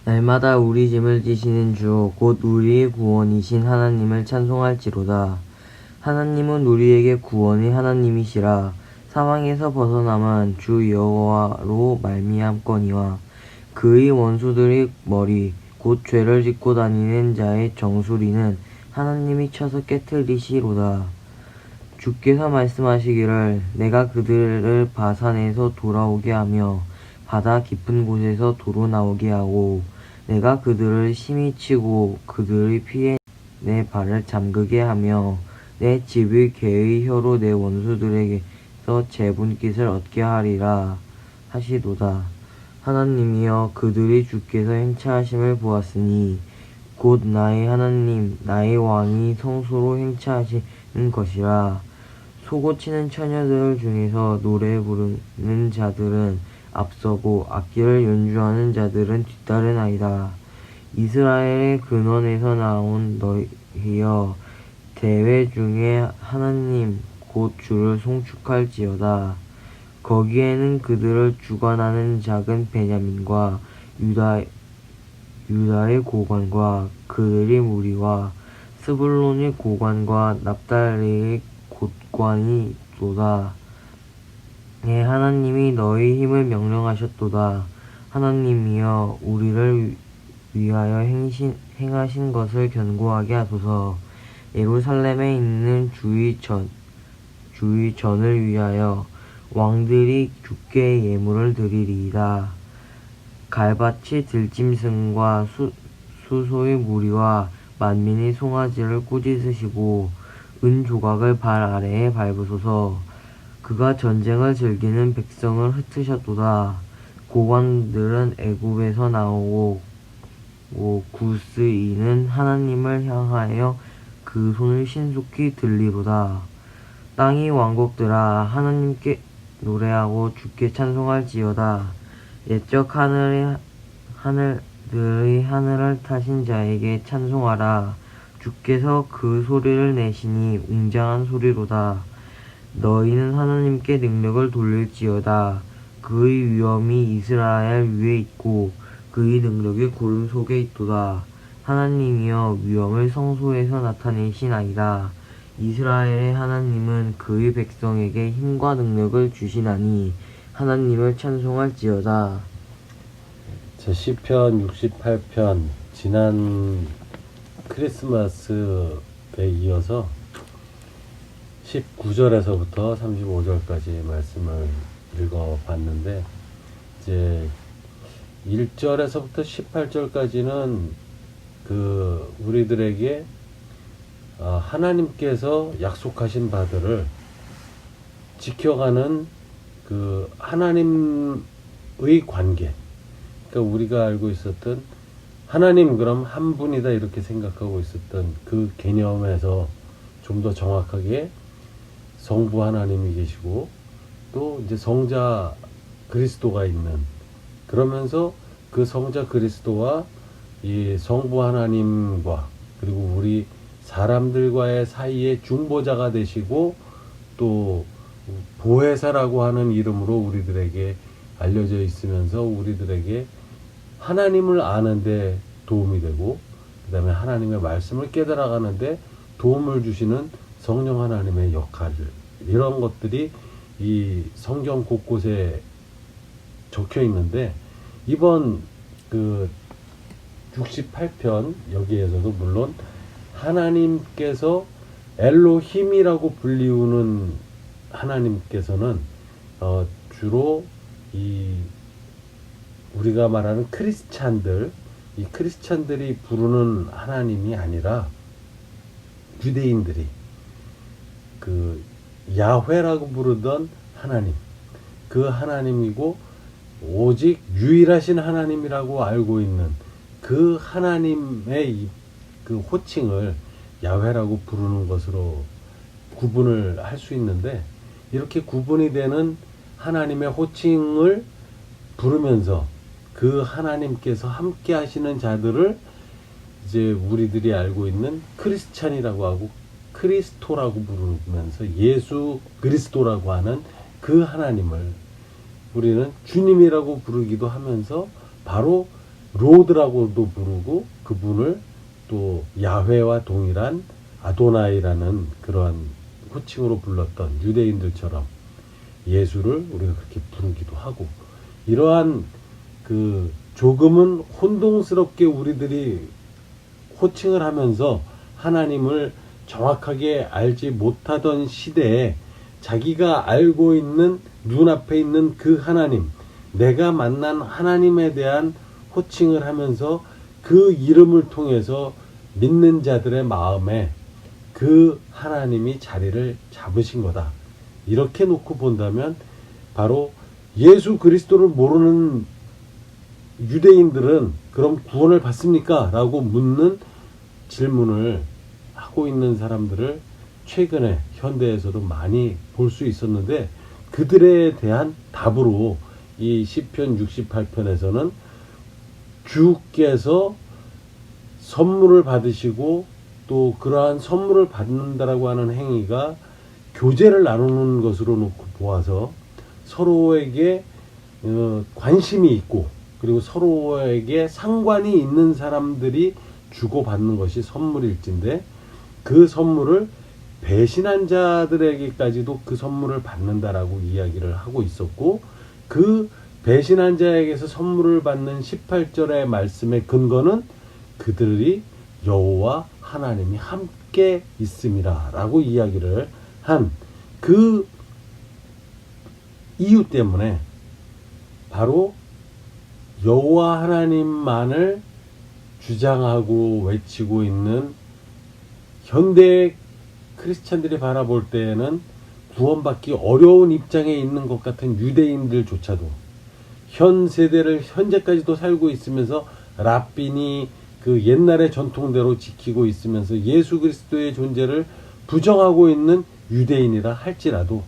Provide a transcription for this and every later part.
날마다 우리 짐을 지시는 주 곧 우리의 구원이신 하나님을 찬송할지로다. 하나님은 우리에게 구원의 하나님이시라. 사망에서 벗어남은 주 여호와로 말미암거니와 그의 원수들의 머리 곧 죄를 짓고 다니는 자의 정수리는 하나님이 쳐서 깨트리시로다. 주께서 말씀하시기를 내가 그들을 바산에서 돌아오게 하며 바다 깊은 곳에서 도로 나오게 하고 내가 그들을 심히 치고 그들의 피에 내 발을 잠그게 하며 내 집의 개의 혀로 내 원수들에게서 재분깃을 얻게 하리라 하시도다. 하나님이여 그들이 주께서 행차하심을 보았으니 곧 나의 하나님 나의 왕이 성소로 행차하시는 것이라. 소고치는 처녀들 중에서 노래 부르는 자들은 앞서고 악기를 연주하는 자들은 뒤따르나이다. 이스라엘의 근원에서 나온 너희여 대회 중에 하나님 곧 주를 송축할지어다. 거기에는 그들을 주관하는 작은 베냐민과 유다의 고관과 그들의 무리와 스불론의 고관과 납달리의 곧관이 있도다. 네, 하나님이 너희 힘을 명령하셨도다. 하나님이여 우리를 위하여 행하신 것을 견고하게 하소서. 예루살렘에 있는 주의 전을 위하여 왕들이 주께 예물을 드리리이다. 갈밭이 들짐승과 수소의 무리와 만민의 송아지를 꾸짖으시고 은 조각을 발 아래에 밟으소서. 그가 전쟁을 즐기는 백성을 흩으셨도다. 고관들은 애굽에서 나오고 구스이는 하나님을 향하여 그 손을 신속히 들리로다. 땅의 왕국들아 하나님께 노래하고 주께 찬송할지어다. 옛적 하늘의 하늘을 타신 자에게 찬송하라. 주께서 그 소리를 내시니 웅장한 소리로다. 너희는 하나님께 능력을 돌릴지어다. 그의 위엄이 이스라엘 위에 있고 그의 능력이 구름 속에 있도다. 하나님이여 위엄을 성소에서 나타내시나이다. 이스라엘의 하나님은 그의 백성에게 힘과 능력을 주시나니 하나님을 찬송할지어다. 제 시편 68편 지난 크리스마스에 이어서 19절에서부터 35절까지 말씀을 읽어봤는데 이제 1절에서부터 18절까지는 우리들에게 하나님께서 약속하신 바들을 지켜가는 그 하나님의 관계, 그러니까 우리가 알고 있었던 하나님 그럼 한 분이다 이렇게 생각하고 있었던 그 개념에서 좀 더 정확하게 성부 하나님이 계시고 또 이제 성자 그리스도가 있는, 그러면서 그 성자 그리스도와 이 성부 하나님과 그리고 우리 사람들과의 사이에 중보자가 되시고 또 보혜사라고 하는 이름으로 우리들에게 알려져 있으면서 우리들에게 하나님을 아는데 도움이 되고 그 다음에 하나님의 말씀을 깨달아가는데 도움을 주시는 성령 하나님의 역할, 이런 것들이 이 성경 곳곳에 적혀 있는데 이번 68편 여기에서도 물론 하나님께서 엘로힘이라고 불리우는 하나님께서는 주로 이 우리가 말하는 이 크리스찬들이 부르는 하나님이 아니라 유대인들이 야훼라고 부르던 하나님, 그 하나님이고 오직 유일하신 하나님이라고 알고 있는 그 하나님의 그 호칭을 야훼라고 부르는 것으로 구분을 할 수 있는데, 이렇게 구분이 되는 하나님의 호칭을 부르면서 그 하나님께서 함께 하시는 자들을 이제 우리들이 알고 있는 크리스찬이라고 하고 크리스토라고 부르면서 예수 그리스도라고 하는 그 하나님을 우리는 주님이라고 부르기도 하면서 바로 로드라고도 부르고 그분을 또 야훼와 동일한 아도나이라는 그러한 호칭으로 불렀던 유대인들처럼 예수를 우리가 그렇게 부르기도 하고, 이러한 그 조금은 혼동스럽게 우리들이 호칭을 하면서 하나님을 정확하게 알지 못하던 시대에 자기가 알고 있는 눈앞에 있는 그 하나님, 내가 만난 하나님에 대한 호칭을 하면서 그 이름을 통해서 믿는 자들의 마음에 그 하나님이 자리를 잡으신 거다. 이렇게 놓고 본다면 바로 예수 그리스도를 모르는 유대인들은 그럼 구원을 받습니까? 라고 묻는 질문을 하고 있는 사람들을 최근에 현대에서도 많이 볼 수 있었는데, 그들에 대한 답으로 이 시편 68편에서는 주께서 선물을 받으시고 또 그러한 선물을 받는다라고 하는 행위가 교제를 나누는 것으로 놓고 보아서 서로에게 관심이 있고 그리고 서로에게 상관이 있는 사람들이 주고받는 것이 선물일진데, 그 선물을 배신한 자들에게까지도 그 선물을 받는다라고 이야기를 하고 있었고, 그 배신한 자에게서 선물을 받는 18절의 말씀의 근거는 그들이 여호와 하나님이 함께 있음이라 라고 이야기를 한 그 이유 때문에 바로 여호와 하나님만을 주장하고 외치고 있는 현대 크리스찬들이 바라볼 때에는 구원받기 어려운 입장에 있는 것 같은 유대인들조차도 현 세대를 현재까지도 살고 있으면서 랍빈이 그 옛날의 전통대로 지키고 있으면서 예수 그리스도의 존재를 부정하고 있는 유대인이라 할지라도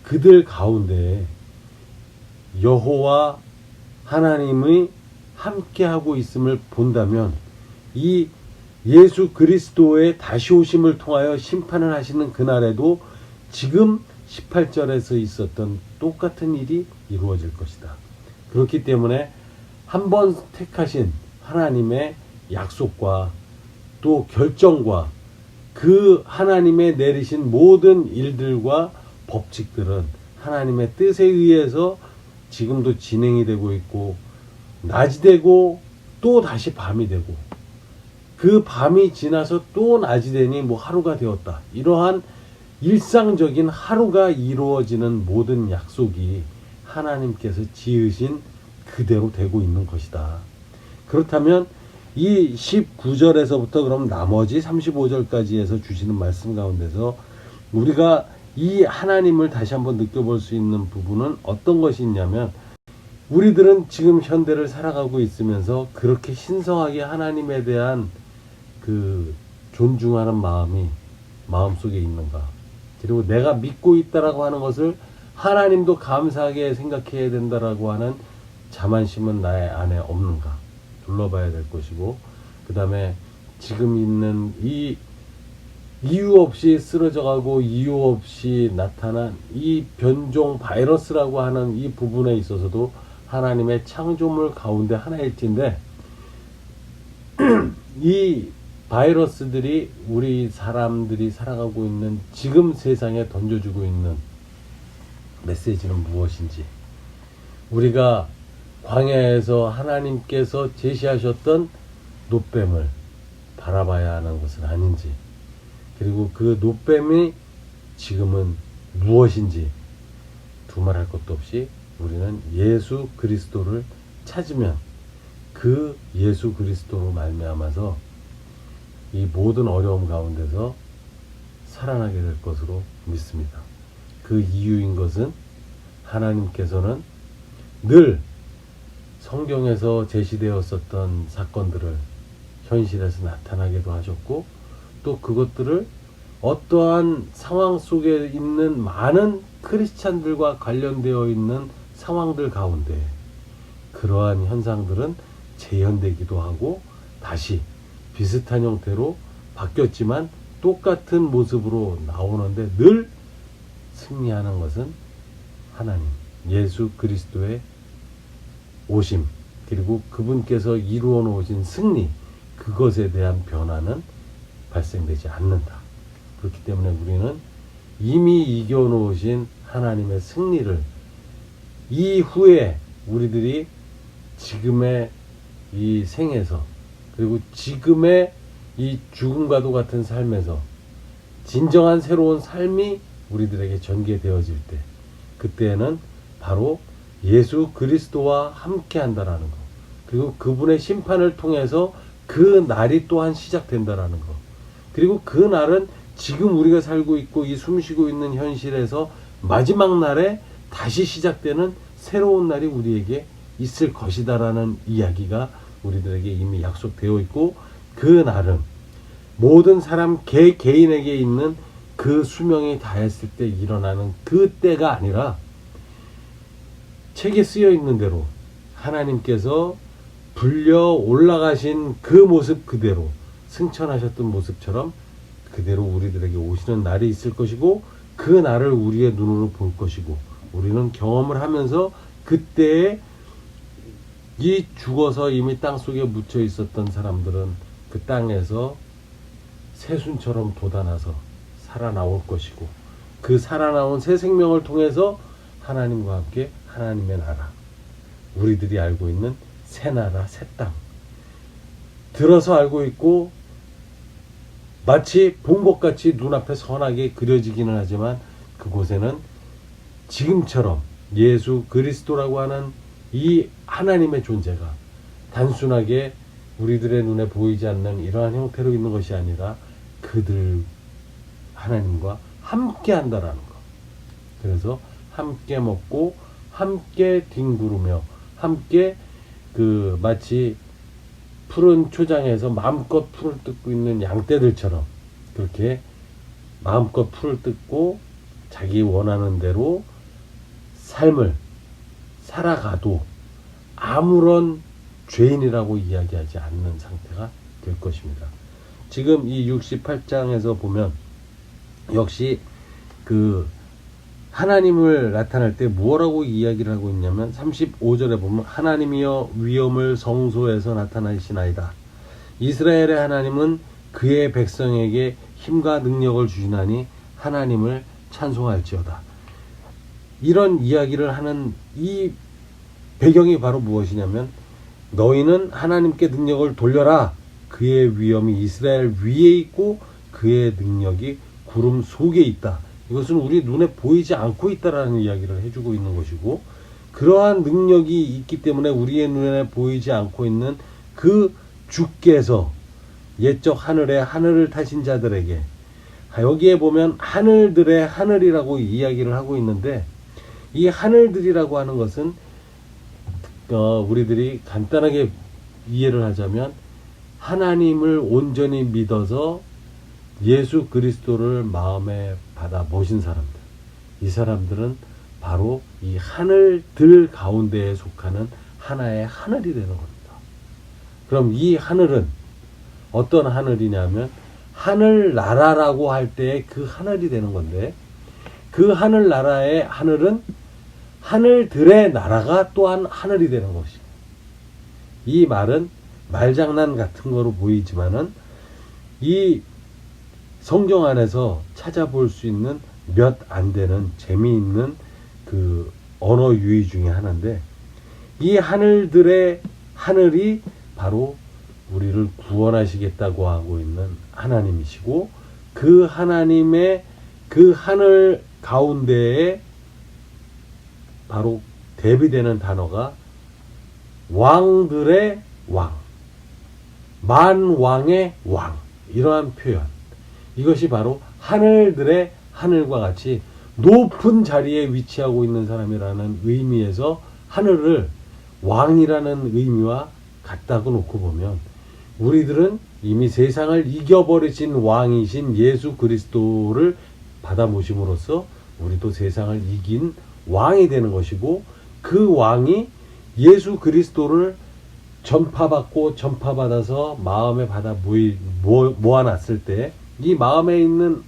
그들 가운데 여호와 하나님의 함께하고 있음을 본다면 이 예수 그리스도의 다시 오심을 통하여 심판을 하시는 그날에도 지금 18절에서 있었던 똑같은 일이 이루어질 것이다. 그렇기 때문에 한 번 택하신 하나님의 약속과 또 결정과 그 하나님의 내리신 모든 일들과 법칙들은 하나님의 뜻에 의해서 지금도 진행이 되고 있고, 낮이 되고 또 다시 밤이 되고, 그 밤이 지나서 또 낮이 되니 뭐 하루가 되었다. 이러한 일상적인 하루가 이루어지는 모든 약속이 하나님께서 지으신 그대로 되고 있는 것이다. 그렇다면 이 19절에서부터 그럼 나머지 35절까지 해서 주시는 말씀 가운데서 우리가 이 하나님을 다시 한번 느껴볼 수 있는 부분은 어떤 것이 있냐면, 우리들은 지금 현대를 살아가고 있으면서 그렇게 신성하게 하나님에 대한 그 존중하는 마음이 마음속에 있는가? 그리고 내가 믿고 있다라고 하는 것을 하나님도 감사하게 생각해야 된다라고 하는 자만심은 나의 안에 없는가? 둘러봐야 될 것이고, 그 다음에 지금 있는 이 이유 없이 쓰러져가고 이유 없이 나타난 이 변종 바이러스라고 하는 이 부분에 있어서도 하나님의 창조물 가운데 하나일진데, 이 바이러스들이 우리 사람들이 살아가고 있는 지금 세상에 던져주고 있는 메시지는 무엇인지, 우리가 광야에서 하나님께서 제시하셨던 놋뱀을 바라봐야 하는 것은 아닌지, 그리고 그 놋뱀이 지금은 무엇인지 두말할 것도 없이 우리는 예수 그리스도를 찾으면 그 예수 그리스도로 말미암아서 이 모든 어려움 가운데서 살아나게 될 것으로 믿습니다. 그 이유인 것은 하나님께서는 늘 성경에서 제시되었었던 사건들을 현실에서 나타나게도 하셨고, 또 그것들을 어떠한 상황 속에 있는 많은 크리스찬들과 관련되어 있는 상황들 가운데 그러한 현상들은 재현되기도 하고 다시 비슷한 형태로 바뀌었지만 똑같은 모습으로 나오는데, 늘 승리하는 것은 하나님, 예수 그리스도의 오심, 그리고 그분께서 이루어 놓으신 승리, 그것에 대한 변화는 발생되지 않는다. 그렇기 때문에 우리는 이미 이겨 놓으신 하나님의 승리를 이후에 우리들이 지금의 이 생에서, 그리고 지금의 이 죽음과도 같은 삶에서 진정한 새로운 삶이 우리들에게 전개되어질 때, 그때는 바로 예수 그리스도와 함께 한다라는 것, 그리고 그분의 심판을 통해서 그 날이 또한 시작된다라는 것, 그리고 그 날은 지금 우리가 살고 있고 이 숨쉬고 있는 현실에서 마지막 날에 다시 시작되는 새로운 날이 우리에게 있을 것이다라는 이야기가 우리들에게 이미 약속되어 있고, 그 날은 모든 사람 개인에게 있는 그 수명이 다했을 때 일어나는 그 때가 아니라 책에 쓰여 있는 대로 하나님께서 불려 올라가신 그 모습 그대로, 승천하셨던 모습처럼 그대로 우리들에게 오시는 날이 있을 것이고, 그 날을 우리의 눈으로 볼 것이고, 우리는 경험을 하면서 그때에 이 죽어서 이미 땅속에 묻혀 있었던 사람들은 그 땅에서 새순처럼 돋아나서 살아나올 것이고, 그 살아나온 새 생명을 통해서 하나님과 함께 하나님의 나라, 우리들이 알고 있는 새 나라, 새 땅, 들어서 알고 있고 마치 본 것 같이 눈앞에 선하게 그려지기는 하지만, 그곳에는 지금처럼 예수 그리스도라고 하는 이 하나님의 존재가 단순하게 우리들의 눈에 보이지 않는 이러한 형태로 있는 것이 아니라 그들 하나님과 함께 한다라는 것. 그래서 함께 먹고 함께 뒹구르며 함께 그 마치 푸른 초장에서 마음껏 풀을 뜯고 있는 양떼들처럼 그렇게 마음껏 풀을 뜯고 자기 원하는 대로 삶을 살아가도 아무런 죄인이라고 이야기하지 않는 상태가 될 것입니다. 지금 이 68장에서 보면 역시 그 하나님을 나타낼 때 뭐라고 이야기를 하고 있냐면 35절에 보면 하나님이여 위엄을 성소에서 나타나시나이다. 이스라엘의 하나님은 그의 백성에게 힘과 능력을 주시나니 하나님을 찬송할지어다. 이런 이야기를 하는 이 배경이 바로 무엇이냐면 너희는 하나님께 능력을 돌려라. 그의 위엄이 이스라엘 위에 있고 그의 능력이 구름 속에 있다. 이것은 우리 눈에 보이지 않고 있다라는 이야기를 해주고 있는 것이고, 그러한 능력이 있기 때문에 우리의 눈에 보이지 않고 있는 그 주께서 옛적 하늘에 하늘을 타신 자들에게, 여기에 보면 하늘들의 하늘이라고 이야기를 하고 있는데, 이 하늘들이라고 하는 것은 우리들이 간단하게 이해를 하자면 하나님을 온전히 믿어서 예수 그리스도를 마음에 받아 모신 사람들, 이 사람들은 바로 이 하늘들 가운데에 속하는 하나의 하늘이 되는 겁니다. 그럼 이 하늘은 어떤 하늘이냐면 하늘나라라고 할 때 그 하늘이 되는 건데, 그 하늘나라의 하늘은 하늘들의 나라가 또한 하늘이 되는 것입니다. 이 말은 말장난 같은 거로 보이지만은 이 성경 안에서 찾아볼 수 있는 몇 안 되는 재미있는 그 언어 유희 중에 하나인데, 이 하늘들의 하늘이 바로 우리를 구원하시겠다고 하고 있는 하나님이시고, 그 하나님의 그 하늘 가운데에 바로 대비되는 단어가 왕들의 왕, 만왕의 왕, 이러한 표현. 이것이 바로 하늘들의 하늘과 같이 높은 자리에 위치하고 있는 사람이라는 의미에서 하늘을 왕이라는 의미와 같다고 놓고 보면, 우리들은 이미 세상을 이겨버리신 왕이신 예수 그리스도를 받아 모심으로써 우리도 세상을 이긴 왕이 되는 것이고, 그 왕이 예수 그리스도를 전파받고 전파받아서 마음에 받아 모아놨을 때 이 마음에 있는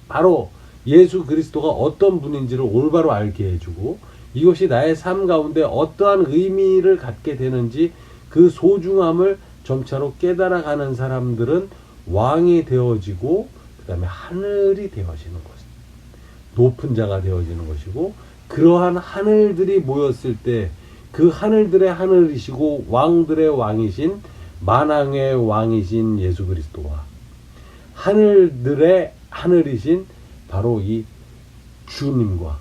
바로 예수 그리스도가 어떤 분인지를 올바로 알게 해주고, 이것이 나의 삶 가운데 어떠한 의미를 갖게 되는지 그 소중함을 점차로 깨달아가는 사람들은 왕이 되어지고 그 다음에 하늘이 되어지는 것입니다. 높은 자가 되어지는 것이고, 그러한 하늘들이 모였을 때 그 하늘들의 하늘이시고 왕들의 왕이신 만왕의 왕이신 예수 그리스도와 하늘들의 하늘이신 바로 이 주님과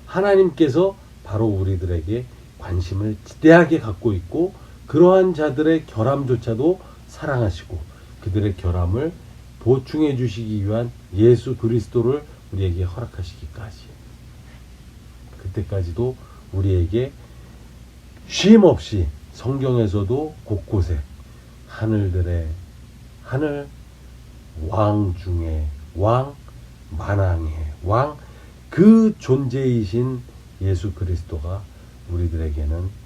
하나님께서 바로 우리들에게 관심을 지대하게 갖고 있고, 그러한 자들의 결함조차도 사랑하시고 그들의 결함을 보충해 주시기 위한 예수 그리스도를 우리에게 허락하시기까지, 그때까지도 우리에게 쉼 없이 성경에서도 곳곳에 하늘들의 하늘, 왕 중에 왕, 만왕의 왕, 그 존재이신 예수 그리스도가 우리들에게는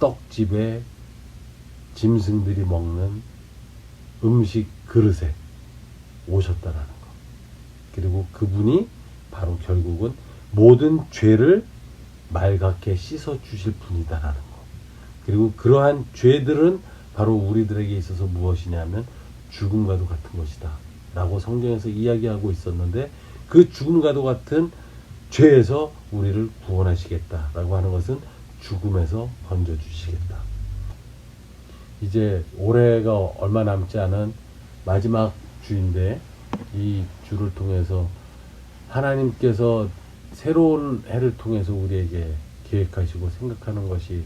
떡집에 짐승들이 먹는 음식 그릇에 오셨다라는 것. 그리고 그분이 바로 결국은 모든 죄를 맑게 씻어 주실 분이다라는 것. 그리고 그러한 죄들은 바로 우리들에게 있어서 무엇이냐면 죽음과도 같은 것이다 라고 성경에서 이야기하고 있었는데, 그 죽음과도 같은 죄에서 우리를 구원하시겠다 라고 하는 것은 죽음에서 건져주시겠다. 이제 올해가 얼마 남지 않은 마지막 주인데, 이 주를 통해서 하나님께서 새로운 해를 통해서 우리에게 계획하시고 생각하는 것이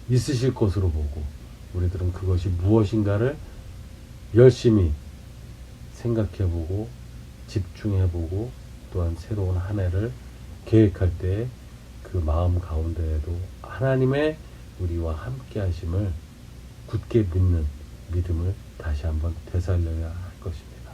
있으실 것으로 보고, 우리들은 그것이 무엇인가를 열심히 생각해보고 집중해보고, 또한 새로운 한 해를 계획할 때 그 마음 가운데에도 하나님의 우리와 함께 하심을 굳게 믿는 믿음을 다시 한번 되살려야 할 것입니다.